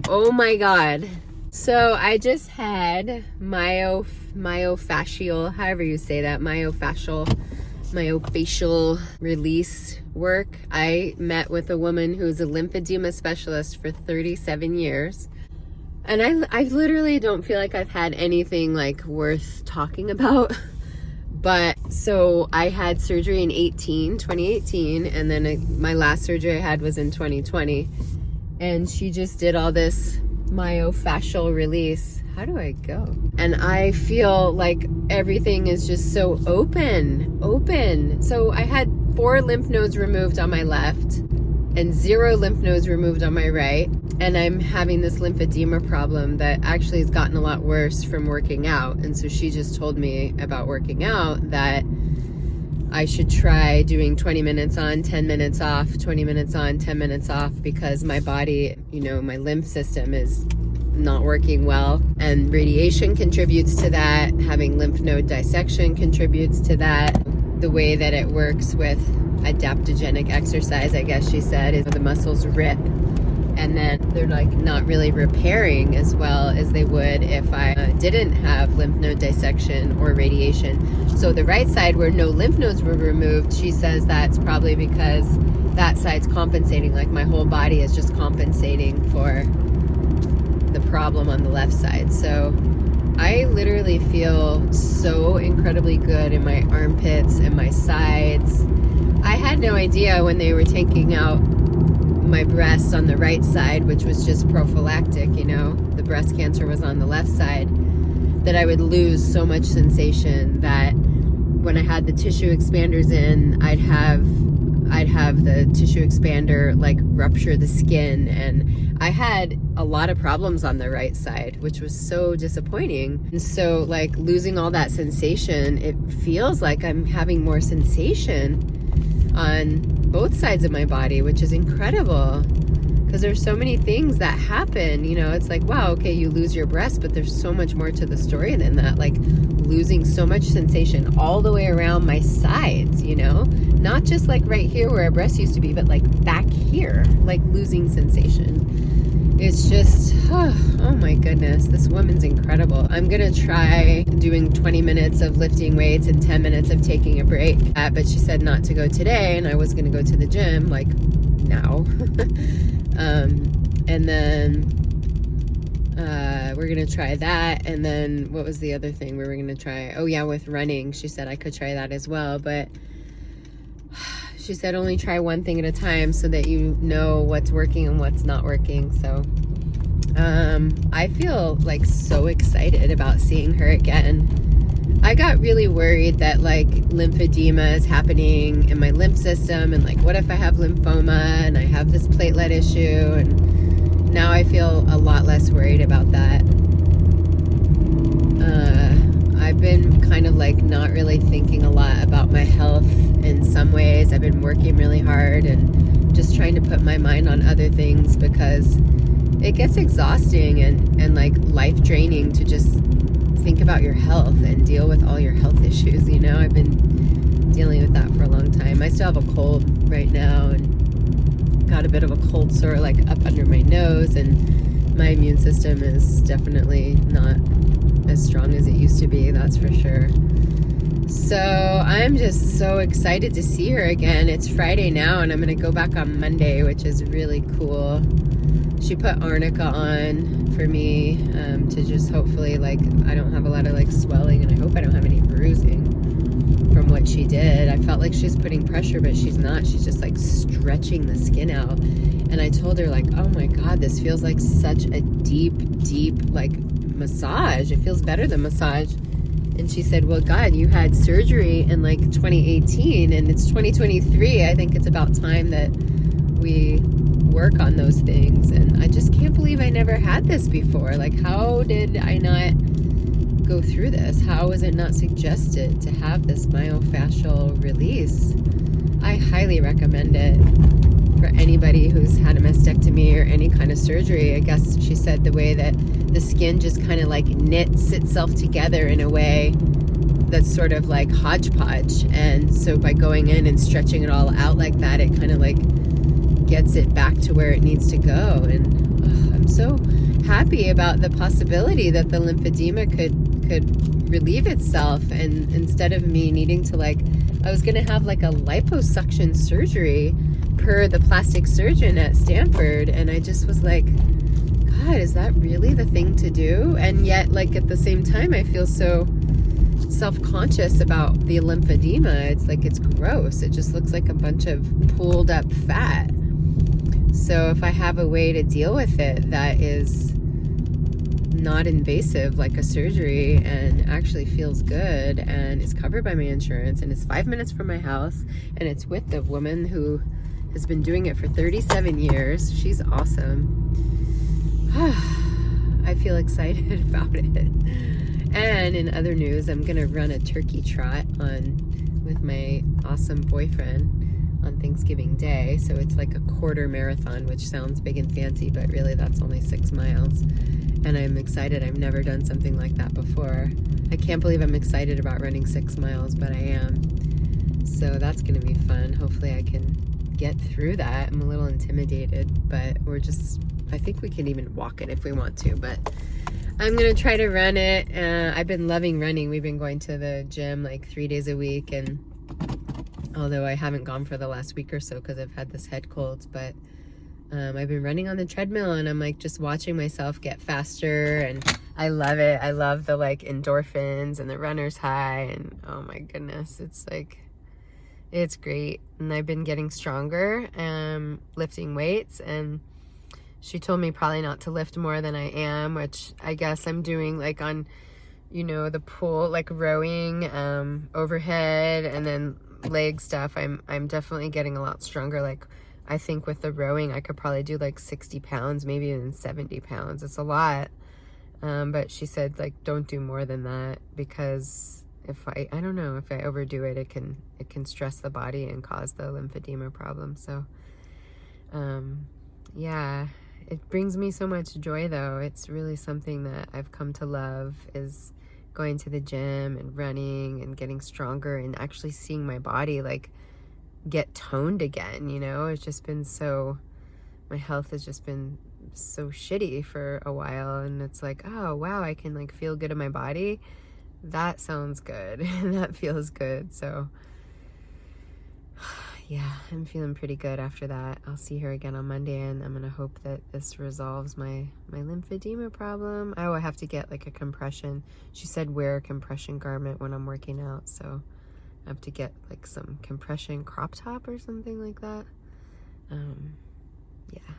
Oh my God. So I just had myofascial, however you say that, myofascial release work. I met with a woman who's a lymphedema specialist for 37 years. And I literally don't feel like I've had anything like worth talking about. But so I had surgery in 2018, and then my last surgery I had was in 2020. And she just did all this myofascial release. How do I go? And I feel like everything is just so open. So I had 4 lymph nodes removed on my left and 0 lymph nodes removed on my right. And I'm having this lymphedema problem that actually has gotten a lot worse from working out. And so she just told me about working out that I should try doing 20 minutes on, 10 minutes off, 20 minutes on, 10 minutes off, because my body, my lymph system is not working well. And radiation contributes to that. Having lymph node dissection contributes to that. The way that it works with adaptogenic exercise, I guess she said, is the muscles rip. And then they're like not really repairing as well as they would if I didn't have lymph node dissection or radiation. So the right side where no lymph nodes were removed, she says that's probably because that side's compensating, like my whole body is just compensating for the problem on the left side. So I literally feel so incredibly good in my armpits and my sides. I had no idea when they were taking out my breast on the right side, which was just prophylactic, the breast cancer was on the left side, that I would lose so much sensation, that when I had the tissue expanders in, I'd have the tissue expander like rupture the skin, and I had a lot of problems on the right side, which was so disappointing. And so like losing all that sensation, it feels like I'm having more sensation on both sides of my body, which is incredible, because there's so many things that happen. It's like, wow, okay, you lose your breast, but there's so much more to the story than that. Like losing so much sensation all the way around my sides, not just like right here where a breast used to be, but like back here, like losing sensation. It's just, oh my goodness, this woman's incredible. I'm gonna try doing 20 minutes of lifting weights and 10 minutes of taking a break. But she said not to go today, and I was gonna go to the gym like now. And then we're gonna try that. And then what was the other thing we were gonna try? Oh yeah, with running. She said I could try that as well, but she said only try one thing at a time so that you know what's working and what's not working. So I feel like so excited about seeing her again. I got really worried that like lymphedema is happening in my lymph system, and like what if I have lymphoma and I have this platelet issue, and now I feel a lot less worried about that. I've been kind of like not really thinking a lot about my health in some ways. I've been working really hard and just trying to put my mind on other things, because it gets exhausting and like life draining to just think about your health and deal with all your health issues. I've been dealing with that for a long time. I still have a cold right now and got a bit of a cold sore like up under my nose, and my immune system is definitely not as strong as it used to be, that's for sure. So I'm just so excited to see her again. It's Friday now, and I'm gonna go back on Monday, which is really cool. She put arnica on for me to just hopefully, like, I don't have a lot of like swelling, and I hope I don't have any bruising from what she did. I felt like she's putting pressure, but she's not. She's just like stretching the skin out. And I told her like, oh my God, this feels like such a deep like massage. It feels better than massage. And she said, well, God, you had surgery in like 2018 and it's 2023. I think it's about time that we work on those things. And I just can't believe I never had this before. Like, how did I not go through this? How was it not suggested to have this myofascial release? I highly recommend it for anybody who's had a mastectomy or any kind of surgery. I guess she said the way that the skin just kind of like knits itself together in a way that's sort of like hodgepodge. And so by going in and stretching it all out like that, it kind of like gets it back to where it needs to go. And I'm so happy about the possibility that the lymphedema could relieve itself, and instead of me needing to I was gonna have a liposuction surgery per the plastic surgeon at Stanford, and I just was like, God, is that really the thing to do? And yet at the same time I feel so self-conscious about the lymphedema. It's gross. It just looks like a bunch of pooled up fat. So if I have a way to deal with it that is not invasive, like a surgery, and actually feels good and is covered by my insurance and is 5 minutes from my house, and it's with the woman who has been doing it for 37 years, she's awesome. I feel excited about it. And in other news, I'm gonna run a turkey trot with my awesome boyfriend on Thanksgiving Day. So it's like a quarter marathon, which sounds big and fancy, but really that's only 6 miles. And I'm excited. I've never done something like that before. I can't believe I'm excited about running 6 miles, but I am. So that's gonna be fun. Hopefully I can get through that. I'm a little intimidated, but I think we can even walk it if we want to, but I'm gonna try to run it. I've been loving running. We've been going to the gym 3 days a week, and although I haven't gone for the last week or so because I've had this head cold, but I've been running on the treadmill, and I'm just watching myself get faster, and I love it. I love the endorphins and the runner's high, and oh my goodness, it's great. And I've been getting stronger, lifting weights, and she told me probably not to lift more than I am, which I guess I'm doing on, the pool, rowing, overhead, and then leg stuff. I'm definitely getting a lot stronger. I think with the rowing, I could probably do 60 pounds, maybe even 70 pounds. It's a lot. But she said don't do more than that, because if I don't know, if I overdo it, it can stress the body and cause the lymphedema problem. So, yeah. It brings me so much joy, though. It's really something that I've come to love, is going to the gym and running and getting stronger and actually seeing my body get toned again. It's just been my health has just been so shitty for a while, and it's oh wow, I can feel good in my body. That sounds good. That feels good. So yeah, I'm feeling pretty good after that. I'll see her again on Monday, and I'm gonna hope that this resolves my lymphedema problem. Oh, I have to get a compression. She said wear a compression garment when I'm working out, so I have to get some compression crop top or something like that. Yeah.